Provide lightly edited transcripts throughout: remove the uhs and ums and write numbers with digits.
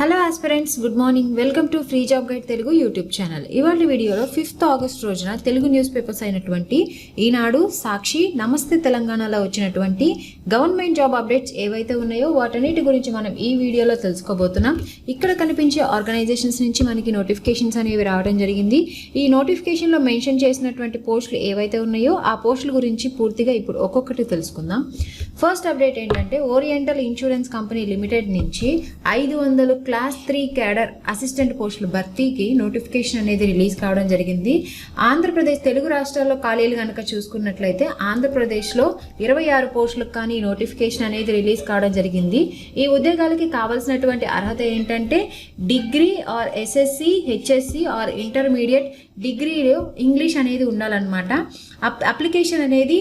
Hello aspirants, good morning. Welcome to free job guide Telugu YouTube channel. ఇవాళ వీడియోలో 5th August రోజున Telugu news papers అయినటువంటి ఈనాడు, సాక్షి, నమస్తే తెలంగాణలో వచ్చినటువంటి గవర్నమెంట్ జాబ్ అప్డేట్స్ ఏవైతే ఉన్నాయో వాటన్నిటి గురించి మనం ఈ వీడియోలో తెలుసుకోబోతున్నాం. ఇక్కడ కనిపించే ఆర్గనైజేషన్స్ నుంచి మనకి నోటిఫికేషన్స్ అనేవి రావడం జరిగింది. ఈ నోటిఫికేషన్లో మెన్షన్ చేసినటువంటి పోస్టులు ఏవైతే ఉన్నాయో ఆ పోస్టుల గురించి పూర్తిగా ఇప్పుడు ఒక్కొక్కటి తెలుసుకుందాం. ఫస్ట్ అప్డేట్ ఏంటంటే ఓరియంటల్ ఇన్సూరెన్స్ కంపెనీ లిమిటెడ్ నుంచి 500 క్లాస్ 3 క్యాడర్ అసిస్టెంట్ పోస్టుల భర్తీకి నోటిఫికేషన్ అనేది రిలీజ్ కావడం జరిగింది. ఆంధ్రప్రదేశ్ తెలుగు రాష్ట్రాల్లో ఖాళీలు కనుక చూసుకున్నట్లయితే ఆంధ్రప్రదేశ్లో 26 పోస్టులకు కానీ నోటిఫికేషన్ అనేది రిలీజ్ కావడం జరిగింది. ఈ ఉద్యోగాలకి కావాల్సినటువంటి అర్హత ఏంటంటే degree or SSC, HSC are intermediate డిగ్రీలో ఇంగ్లీష్ అనేది ఉండాలన్నమాట. అప్లికేషన్ అనేది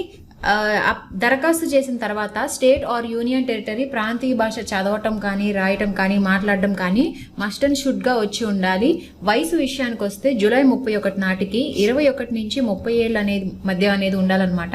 దరఖాస్తు చేసిన తర్వాత స్టేట్ ఆర్ యూనియన్ టెరిటరీ ప్రాంతీయ భాష చదవటం కానీ, రాయటం కానీ, మాట్లాడడం కానీ మస్ట్ అండ్ షుడ్గా వచ్చి ఉండాలి. వయసు విషయానికి వస్తే జూలై 31 నాటికి 21 నుంచి 30 ఏళ్ళు మధ్య అనేది ఉండాలన్నమాట.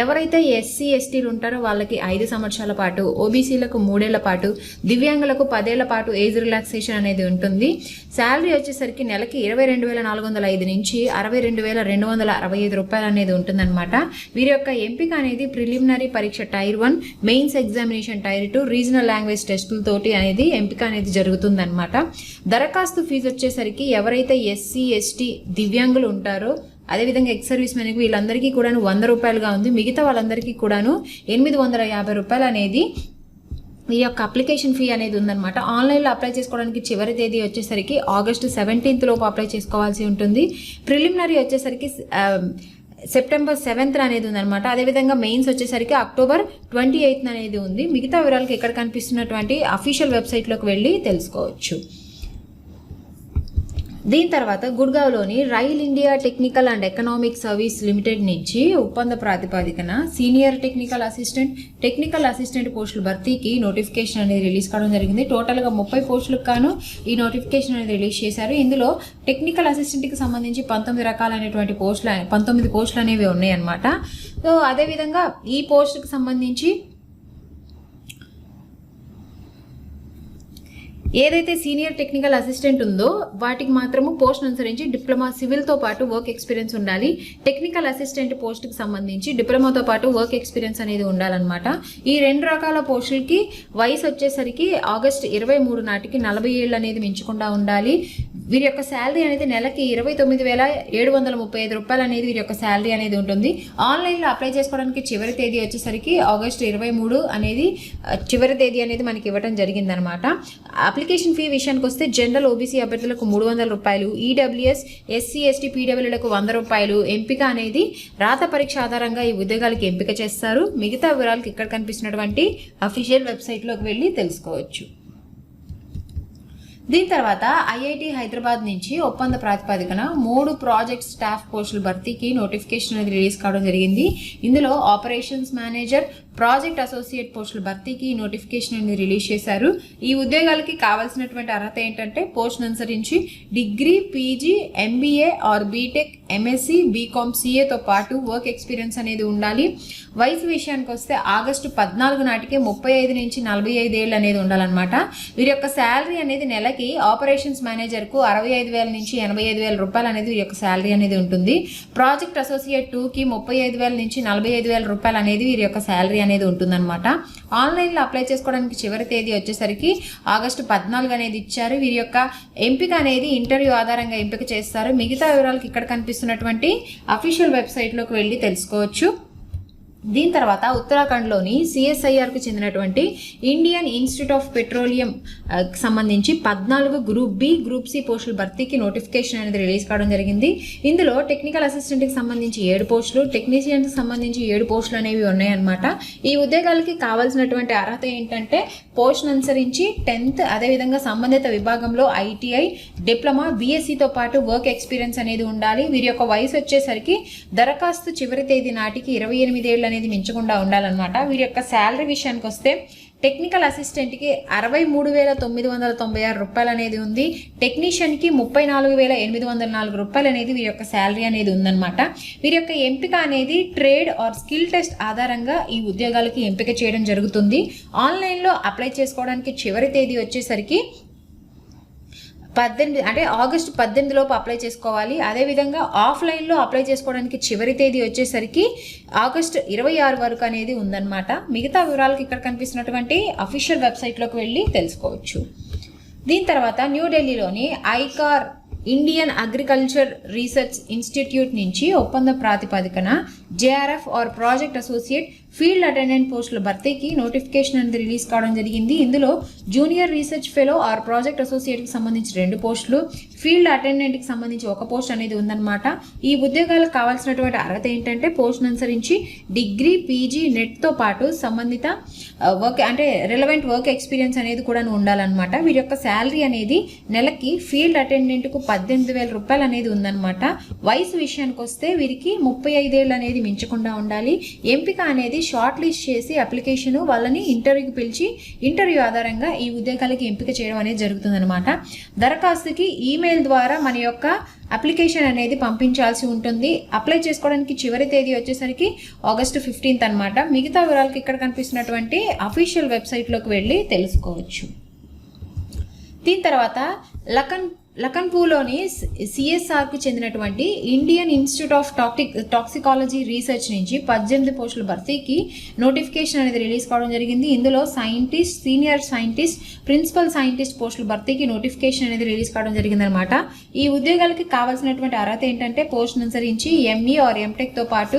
ఎవరైతే ఎస్సీ ఎస్టీలు ఉంటారో వాళ్ళకి 5 సంవత్సరాల పాటు, ఓబీసీలకు 3 ఏళ్ల పాటు, దివ్యాంగులకు 10 ఏళ్ల పాటు ఏజ్ రిలాక్సేషన్ అనేది ఉంటుంది. శాలరీ వచ్చేసరికి నెలకి 22,405 నుంచి 62,265 రూపాయలు అనేది ఉంటుందన్నమాట. వీరి యొక్క ఎంపిక అనేది ప్రిలిమినరీ పరీక్ష tier 1, mains examination tier 2, regional language టెస్టులతోటి అనేది ఎంపిక అనేది జరుగుతుందన్నమాట. దరఖాస్తు ఫీజు వచ్చేసరికి ఎవరైతే ఎస్సీ ఎస్టీ దివ్యాంగులు ఉంటారో అదేవిధంగా ఎక్స్ సర్వీస్ మెన్కి వీళ్ళందరికీ కూడాను 100 రూపాయలుగా ఉంది. మిగతా వాళ్ళందరికీ కూడాను 850 రూపాయలు అనేది ఈ యొక్క అప్లికేషన్ ఫీ అనేది ఉందన్నమాట. ఆన్లైన్లో అప్లై చేసుకోవడానికి చివరి తేదీ వచ్చేసరికి ఆగస్టు 17 లోపు అప్లై చేసుకోవాల్సి ఉంటుంది. ప్రిలిమినరీ వచ్చేసరికి సెప్టెంబర్ 7 అనేది ఉందన్నమాట. అదేవిధంగా మెయిన్స్ వచ్చేసరికి అక్టోబర్ 28 అనేది ఉంది. మిగతా వివరాలకు ఇక్కడ కనిపిస్తున్నటువంటి అఫీషియల్ వెబ్సైట్లోకి వెళ్ళి తెలుసుకోవచ్చు. దీని తర్వాత గుడ్గావ్లోని rail India technical and economic service limited నుంచి ఒప్పంద ప్రాతిపదికన సీనియర్ టెక్నికల్ అసిస్టెంట్ పోస్టుల భర్తీకి నోటిఫికేషన్ అనేది రిలీజ్ కావడం జరిగింది. టోటల్గా 30 పోస్టులకు గాను ఈ నోటిఫికేషన్ అనేది రిలీజ్ చేశారు. ఇందులో టెక్నికల్ అసిస్టెంట్కి సంబంధించి 19 రకాలైనటువంటి పోస్టులు 19 పోస్టులు అనేవి ఉన్నాయి అన్నమాట. సో అదేవిధంగా ఈ పోస్టుకి సంబంధించి ఏదైతే సీనియర్ టెక్నికల్ అసిస్టెంట్ ఉందో వాటికి మాత్రము పోస్ట్ అనుసరించి డిప్లొమా సివిల్తో పాటు వర్క్ ఎక్స్పీరియన్స్ ఉండాలి. టెక్నికల్ అసిస్టెంట్ పోస్ట్కి సంబంధించి డిప్లొమాతో పాటు వర్క్ ఎక్స్పీరియన్స్ అనేది ఉండాలన్నమాట. ఈ 2 రకాల పోస్టులకి వయసు వచ్చేసరికి ఆగస్టు 23 నాటికి 40 ఏళ్ళు అనేది మించకుండా ఉండాలి. వీరి యొక్క శాలరీ అనేది నెలకి 29,735 రూపాయలు అనేది వీరి యొక్క శాలరీ అనేది ఉంటుంది. ఆన్లైన్లో అప్లై చేసుకోవడానికి చివరి తేదీ వచ్చేసరికి ఆగస్టు 23 అనేది చివరి తేదీ అనేది మనకి ఇవ్వడం జరిగిందనమాట. అప్లికేషన్ ఫీ విషయానికి వస్తే జనరల్ ఓబీసీ అభ్యర్థులకు 300 రూపాయలు, ఈడబ్ల్యూఎస్ ఎస్సీ ఎస్టీ పీడబ్ల్యూలకు 100 రూపాయలు. ఎంపిక అనేది రాత పరీక్ష ఆధారంగా ఈ ఉద్యోగాలకి ఎంపిక చేస్తారు. మిగతా వివరాలకు ఇక్కడ కనిపిస్తున్నటువంటి అఫీషియల్ వెబ్సైట్లోకి వెళ్ళి తెలుసుకోవచ్చు. దీని తర్వాత ఐఐటి హైదరాబాద్ నుంచి ఒప్పంద ప్రాతిపదికన 3 ప్రాజెక్ట్ స్టాఫ్ పోస్టుల భర్తీకి నోటిఫికేషన్ అనేది రిలీజ్ కావడం జరిగింది. ఇందులో ఆపరేషన్స్ మేనేజర్, ప్రాజెక్ట్ అసోసియేట్ పోస్టుల భర్తీకి నోటిఫికేషన్ అనేది రిలీజ్ చేశారు. ఈ ఉద్యోగాలకి కావాల్సినటువంటి అర్హత ఏంటంటే పోస్ట్ అనుసరించి degree, PG, MBA or BTech, MSc, BCom, సిఏతో పాటు వర్క్ ఎక్స్పీరియన్స్ అనేది ఉండాలి. వయసు విషయానికి వస్తే ఆగస్టు 14 నాటికే 35 నుంచి 45 ఏళ్ళు అనేది ఉండాలన్నమాట. వీరి యొక్క శాలరీ అనేది నెలకి ఆపరేషన్స్ మేనేజర్కు 65,000 నుంచి 85,000 రూపాయలు అనేది వీరి యొక్క శాలరీ అనేది ఉంటుంది. ప్రాజెక్ట్ అసోసియేట్ 2కి 35,000 నుంచి 45,000 రూపాయలు అనేది వీరి యొక్క శాలరీ అనేది ఉంటుందన్నమాట. ఆన్లైన్లో అప్లై చేసుకోవడానికి చివరి తేదీ వచ్చేసరికి ఆగస్టు 14 అనేది ఇచ్చారు. వీరి యొక్క ఎంపిక అనేది ఇంటర్వ్యూ ఆధారంగా ఎంపిక చేస్తారు. మిగతా వివరాలకు ఇక్కడ కనిపిస్తున్నటువంటి అఫీషియల్ వెబ్సైట్లోకి వెళ్ళి తెలుసుకోవచ్చు. దీని తర్వాత ఉత్తరాఖండ్లోని సిఎస్ఐఆర్కు చెందినటువంటి ఇండియన్ ఇన్స్టిట్యూట్ ఆఫ్ పెట్రోలియం సంబంధించి 14 గ్రూప్ బి, గ్రూప్ సి పోస్టుల భర్తీకి నోటిఫికేషన్ అనేది రిలీజ్ కావడం జరిగింది. ఇందులో టెక్నికల్ అసిస్టెంట్కి సంబంధించి 7 పోస్టులు, టెక్నీషియన్కి సంబంధించి 7 పోస్టులు అనేవి ఉన్నాయన్నమాట. ఈ ఉద్యోగాలకి కావాల్సినటువంటి అర్హత ఏంటంటే పోస్ట్ అనుసరించి 10th, అదేవిధంగా సంబంధిత విభాగంలో ఐటీఐ, డిప్లొమా, బీఎస్సీతో పాటు వర్క్ ఎక్స్పీరియన్స్ అనేది ఉండాలి. వీరి యొక్క వయసు వచ్చేసరికి దరఖాస్తు చివరి తేదీ నాటికి 28 ఏళ్ళు అనేది మించకుండా ఉండాలన్నమాట. వీరి యొక్క శాలరీ విషయానికి వస్తే టెక్నికల్ అసిస్టెంట్కి 63,996 రూపాయలు అనేది ఉంది. టెక్నీషియన్కి 34,804 రూపాయలు అనేది వీరి యొక్క శాలరీ అనేది ఉందన్నమాట. వీరి యొక్క ఎంపిక అనేది ట్రేడ్ ఆర్ స్కిల్ టెస్ట్ ఆధారంగా ఈ ఉద్యోగాలకి ఎంపిక చేయడం జరుగుతుంది. ఆన్లైన్లో అప్లై చేసుకోవడానికి చివరి తేదీ వచ్చేసరికి 18 అంటే ఆగస్టు 18 లోపు అప్లై చేసుకోవాలి. అదేవిధంగా ఆఫ్లైన్లో అప్లై చేసుకోవడానికి చివరి తేదీ వచ్చేసరికి ఆగస్టు 26 వరకు అనేది ఉందన్నమాట. మిగతా వివరాలకు ఇక్కడ కనిపిస్తున్నటువంటి అఫీషియల్ వెబ్సైట్లోకి వెళ్ళి తెలుసుకోవచ్చు. దీని తర్వాత న్యూఢిల్లీలోని ICAR Indian agriculture research institute నుంచి ఒప్పంద ప్రాతిపదికన JRF or project associate field attendant పోస్టుల భర్తీకి నోటిఫికేషన్ అనేది రిలీజ్ కావడం జరిగింది. ఇందులో junior research fellow or project అసోసియేట్కి సంబంధించి 2 పోస్టులు, ఫీల్డ్ అటెండెంట్కి సంబంధించి 1 పోస్ట్ అనేది ఉందన్నమాట. ఈ ఉద్యోగాలకు కావాల్సినటువంటి అర్హత ఏంటంటే పోస్ట్ను అనుసరించి డిగ్రీ, పీజీ, నెట్తో పాటు సంబంధిత వర్క్ అంటే రిలవెంట్ వర్క్ ఎక్స్పీరియన్స్ అనేది కూడా ఉండాలన్నమాట. వీరి యొక్క శాలరీ అనేది నెలకి ఫీల్డ్ అటెండెంట్కు 18,000 రూపాయలు అనేది ఉందన్నమాట. వయసు విషయానికి వస్తే వీరికి 35 ఏళ్ళు అనేది మించకుండా ఉండాలి. ఎంపిక అనేది షార్ట్ లిస్ట్ చేసి అప్లికేషన్ వాళ్ళని ఇంటర్వ్యూకి పిలిచి ఇంటర్వ్యూ ఆధారంగా ఈ ఉద్యోగాలకి ఎంపిక చేయడం అనేది జరుగుతుందన్నమాట. దరఖాస్తుకి ఈమెయిల్ ద్వారా మన యొక్క అప్లికేషన్ అనేది పంపించాల్సి ఉంటుంది. అప్లై చేసుకోవడానికి చివరి తేదీ వచ్చేసరికి ఆగస్టు 15 అనమాట. మిగతా వివరాలకు ఇక్కడ కనిపిస్తున్నటువంటి అఫీషియల్ వెబ్సైట్లోకి వెళ్ళి తెలుసుకోవచ్చు. దీని తర్వాత లఖన్పూర్లోని సిఎస్ఆర్కు చెందినటువంటి Indian institute of toxicology research నుంచి 18 పోస్టుల భర్తీకి నోటిఫికేషన్ అనేది రిలీజ్ కావడం జరిగింది. ఇందులో scientist, senior scientist, principal scientist పోస్టుల భర్తీకి నోటిఫికేషన్ అనేది రిలీజ్ కావడం జరిగిందనమాట. ఈ ఉద్యోగాలకి కావాల్సినటువంటి అర్హత ఏంటంటే పోస్ట్ అనుసరించి ఎంఈ ఆర్ ఎంటెక్తో పాటు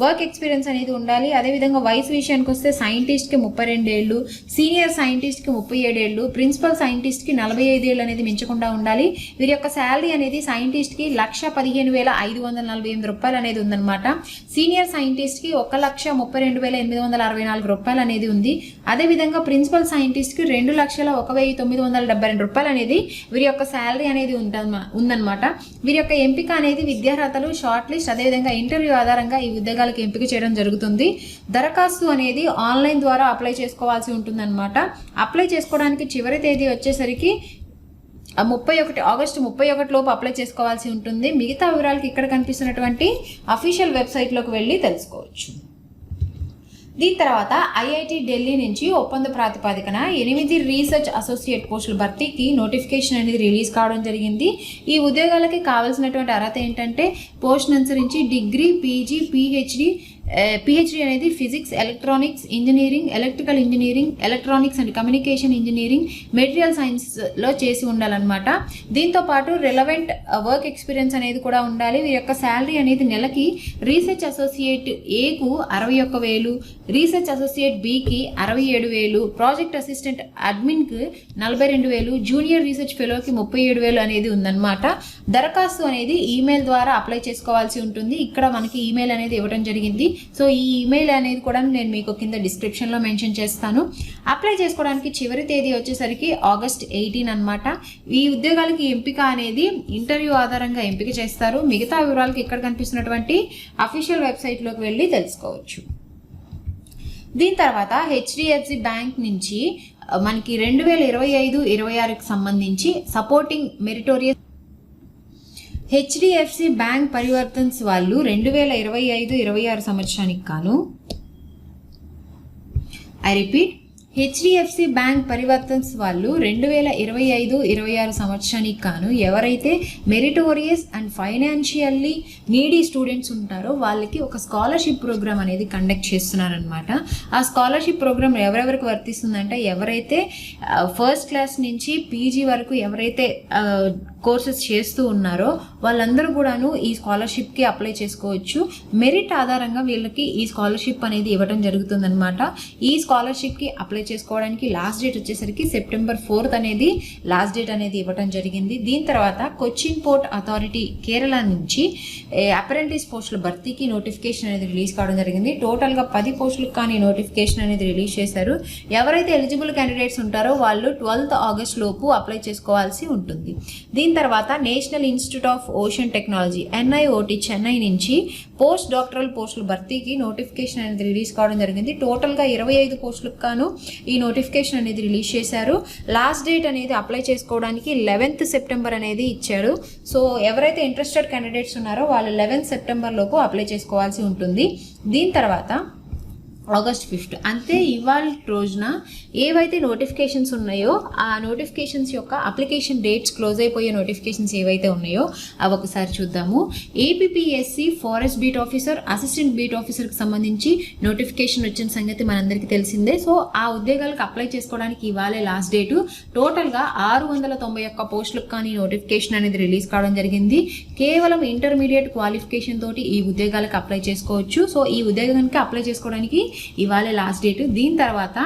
వర్క్ ఎక్స్పీరియన్స్ అనేది ఉండాలి. అదేవిధంగా వయసు విషయానికి వస్తే సైంటిస్ట్కి 32 ఏళ్ళు, సీనియర్ సైంటిస్ట్కి 37 ఏళ్ళు, ప్రిన్సిపల్ సైంటిస్ట్కి 45 ఏళ్ళు అనేది మించకుండా ఉండాలి. వీరి యొక్క శాలరీ అనేది సైంటిస్ట్కి 1,15,548 రూపాయలు అనేది ఉందన్నమాట. సీనియర్ సైంటిస్ట్కి 1,32,864 రూపాయలు అనేది ఉంది. అదేవిధంగా ప్రిన్సిపల్ సైంటిస్ట్కి 2,01,972 రూపాయలు అనేది వీరి యొక్క శాలరీ అనేది ఉందన్నమాట. వీరి యొక్క ఎంపిక అనేది విద్యార్హతలు, షార్ట్ లిస్ట్, అదేవిధంగా ఇంటర్వ్యూ ఆధారంగా ఈ ఉద్యోగాలకు ఎంపిక చేయడం జరుగుతుంది. దరఖాస్తు అనేది ఆన్లైన్ ద్వారా అప్లై చేసుకోవాల్సి ఉంటుందన్నమాట. అప్లై చేసుకోవడానికి చివరి తేదీ వచ్చేసరికి ఆగస్టు 31 లోపు అప్లై చేసుకోవాల్సి ఉంటుంది. మిగతా వివరాలకి ఇక్కడ కనిపిస్తున్నటువంటి అఫీషియల్ వెబ్సైట్లోకి వెళ్ళి తెలుసుకోవచ్చు. దీని తర్వాత ఐఐటి ఢిల్లీ నుంచి ఒప్పంద ప్రాతిపదికన 8 రీసెర్చ్ అసోసియేట్ పోస్టుల భర్తీకి నోటిఫికేషన్ అనేది రిలీజ్ కావడం జరిగింది. ఈ ఉద్యోగాలకి కావాల్సినటువంటి అర్హత ఏంటంటే పోస్ట్ను అనుసరించి డిగ్రీ, పీజీ, పిహెచ్డి అనేది physics, electronics engineering, electrical engineering, electronics and communication engineering, material సైన్స్లో చేసి ఉండాలన్నమాట. దీంతో పాటు రిలవెంట్ వర్క్ ఎక్స్పీరియన్స్ అనేది కూడా ఉండాలి. వీరి యొక్క శాలరీ అనేది నెలకి రీసెర్చ్ అసోసియేట్ ఏకు 61,000, రీసెర్చ్ అసోసియేట్ బికి 67,000, ప్రాజెక్ట్ అసిస్టెంట్ అడ్మిన్కి 42,000, జూనియర్ రీసెర్చ్ ఫెలోకి 37,000 అనేది ఉందన్నమాట. దరఖాస్తు అనేది ఈమెయిల్ ద్వారా అప్లై చేసుకోవాల్సి ఉంటుంది. ఇక్కడ మనకి ఈమెయిల్ అనేది ఇవ్వడం జరిగింది. సో ఈ ఈమెయిల్ అనేది కూడా నేను మీకు కింద డిస్క్రిప్షన్లో మెన్షన్ చేస్తాను. అప్లై చేసుకోవడానికి చివరి తేదీ వచ్చేసరికి ఆగస్ట్ 18 అనమాట. ఈ ఉద్యోగాలకి ఎంపిక అనేది ఇంటర్వ్యూ ఆధారంగా ఎంపిక చేస్తారు. మిగతా వివరాలకి ఇక్కడ కనిపిస్తున్నటువంటి అఫీషియల్ వెబ్సైట్లోకి వెళ్ళి తెలుసుకోవచ్చు. దీని తర్వాత హెచ్డిఎఫ్సి బ్యాంక్ నుంచి మనకి 2025-26కి సంబంధించి supporting meritorious HDFC bank Parivartan's వాళ్ళు 2025-26 సంవత్సరానికి గాను హెచ్డిఎఫ్సి బ్యాంక్ పరివర్తన్స్ వాళ్ళు 2025-26 సంవత్సరానికి గాను ఎవరైతే meritorious and financially needy students ఉంటారో వాళ్ళకి ఒక స్కాలర్షిప్ ప్రోగ్రామ్ అనేది కండక్ట్ చేస్తున్నారనమాట. ఆ స్కాలర్షిప్ ప్రోగ్రామ్ ఎవరెవరికి వర్తిస్తుందంటే ఎవరైతే ఫస్ట్ క్లాస్ నుంచి పీజీ వరకు ఎవరైతే కోర్సెస్ చేస్తూ ఉన్నారో వాళ్ళందరూ కూడాను ఈ స్కాలర్షిప్కి అప్లై చేసుకోవచ్చు. మెరిట్ ఆధారంగా వీళ్ళకి ఈ స్కాలర్షిప్ అనేది ఇవ్వడం జరుగుతుందన్నమాట. ఈ స్కాలర్షిప్కి అప్లై చేసుకోవడానికి లాస్ట్ డేట్ వచ్చేసరికి సెప్టెంబర్ 4 అనేది లాస్ట్ డేట్ అనేది ఇవ్వడం జరిగింది. దీని తర్వాత కొచ్చిన్ పోర్ట్ అథారిటీ కేరళ నుంచి అప్రెంటిస్ పోస్టుల భర్తీకి నోటిఫికేషన్ అనేది రిలీజ్ కావడం జరిగింది. టోటల్గా 10 పోస్టులకు కానీ నోటిఫికేషన్ అనేది రిలీజ్ చేశారు. ఎవరైతే ఎలిజిబుల్ క్యాండిడేట్స్ ఉంటారో వాళ్ళు 12 ఆగస్ట్ లోపు అప్లై చేసుకోవాల్సి ఉంటుంది. దీని తర్వాత national institute of ocean technology NIOT Chennai నుంచి పోస్ట్ డాక్టరల్ పోస్టుల భర్తీకి నోటిఫికేషన్ అనేది రిలీజ్ కావడం జరిగింది. టోటల్గా 25 పోస్టులకు గాను ఈ నోటిఫికేషన్ అనేది రిలీజ్ చేశారు. లాస్ట్ డేట్ అనేది అప్లై చేసుకోవడానికి 11th సెప్టెంబర్ అనేది ఇచ్చారు. సో ఎవరైతే ఇంట్రెస్టెడ్ క్యాండిడేట్స్ ఉన్నారో వాళ్ళు 11th సెప్టెంబర్ లోపు అప్లై చేసుకోవాల్సి ఉంటుంది. దీని తర్వాత ఆగస్ట్ 5th అంతే. ఇవాళ రోజున ఏవైతే నోటిఫికేషన్స్ ఉన్నాయో ఆ నోటిఫికేషన్స్ యొక్క అప్లికేషన్ డేట్స్ క్లోజ్ అయిపోయే నోటిఫికేషన్స్ ఏవైతే ఉన్నాయో అవి ఒకసారి చూద్దాము. APPSC forest beat officer, assistant beat ఆఫీసర్కి సంబంధించి నోటిఫికేషన్ వచ్చిన సంగతి మనందరికీ తెలిసిందే. సో ఆ ఉద్యోగాలకు అప్లై చేసుకోవడానికి ఇవాళే లాస్ట్ డేటు. టోటల్గా 691 పోస్టులకు కానీ నోటిఫికేషన్ అనేది రిలీజ్ కావడం జరిగింది. కేవలం ఇంటర్మీడియట్ క్వాలిఫికేషన్ తోటి ఈ ఉద్యోగాలకు అప్లై చేసుకోవచ్చు. సో ఈ ఉద్యోగానికి అప్లై చేసుకోవడానికి ఇవాళ లాస్ట్ డేట్. దీని తర్వాత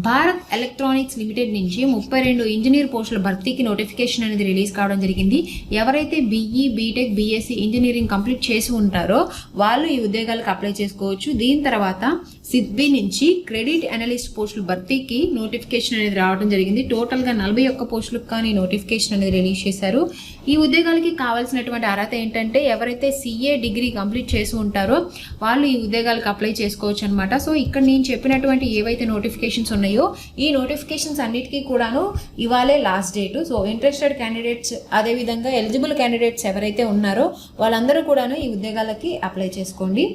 భారత్ ఎలక్ట్రానిక్స్ లిమిటెడ్ నుంచి 32 ఇంజనీర్ పోస్టుల భర్తీకి నోటిఫికేషన్ అనేది రిలీజ్ కావడం జరిగింది. ఎవరైతే BE, BTech, BSc engineering complete చేసి ఉంటారో వాళ్ళు ఈ ఉద్యోగాలకు అప్లై చేసుకోవచ్చు. దీని తర్వాత సిద్బీ నుంచి క్రెడిట్ అనలిస్ట్ పోస్టుల భర్తీకి నోటిఫికేషన్ అనేది రావడం జరిగింది. టోటల్గా 41 పోస్టులకు కానీ నోటిఫికేషన్ అనేది రిలీజ్ చేశారు. ఈ ఉద్యోగాలకి కావాల్సినటువంటి అర్హత ఏంటంటే ఎవరైతే సిఏ డిగ్రీ కంప్లీట్ చేసి ఉంటారో వాళ్ళు ఈ ఉద్యోగాలకు అప్లై చేసుకోవచ్చు అనమాట. సో ఇక్కడ నేను చెప్పినటువంటి ఏవైతే నోటిఫికేషన్స్ ఉన్నాయో ఈ నోటిఫికేషన్స్ అన్నిటికీ కూడాను ఇవాళే last date. So interested candidates అదేవిధంగా ఎలిజిబుల్ క్యాండిడేట్స్ ఎవరైతే ఉన్నారో వాళ్ళందరూ కూడాను ఈ ఉద్యోగాలకి అప్లై చేసుకోండి.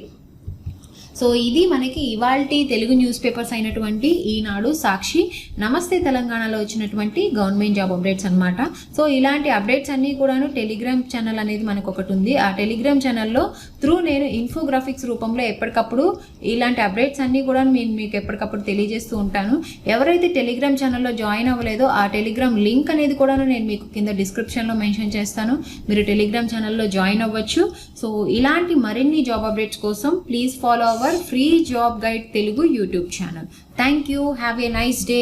సో ఇది మనకి ఇవాల్టి తెలుగు న్యూస్ పేపర్స్ అయినటువంటి ఈనాడు, సాక్షి, నమస్తే తెలంగాణలో వచ్చినటువంటి గవర్నమెంట్ జాబ్ అప్డేట్స్ అనమాట. సో ఇలాంటి అప్డేట్స్ అన్నీ కూడాను టెలిగ్రామ్ ఛానల్ అనేది మనకు ఒకటి ఉంది. ఆ టెలిగ్రామ్ ఛానల్లో నేను ఇన్ఫోగ్రాఫిక్స్ రూపంలో ఎప్పటికప్పుడు ఇలాంటి అప్డేట్స్ అన్నీ కూడా నేను మీకు ఎప్పటికప్పుడు తెలియజేస్తూ ఉంటాను. ఎవరైతే టెలిగ్రామ్ ఛానల్లో జాయిన్ అవ్వలేదో ఆ టెలిగ్రామ్ లింక్ అనేది కూడా నేను మీకు కింద డిస్క్రిప్షన్లో మెన్షన్ చేస్తాను. మీరు టెలిగ్రామ్ ఛానల్లో జాయిన్ అవ్వచ్చు. సో ఇలాంటి మరిన్ని జాబ్ అప్డేట్స్ కోసం please follow our free job guide Telugu YouTube channel. Thank you. Have a nice day.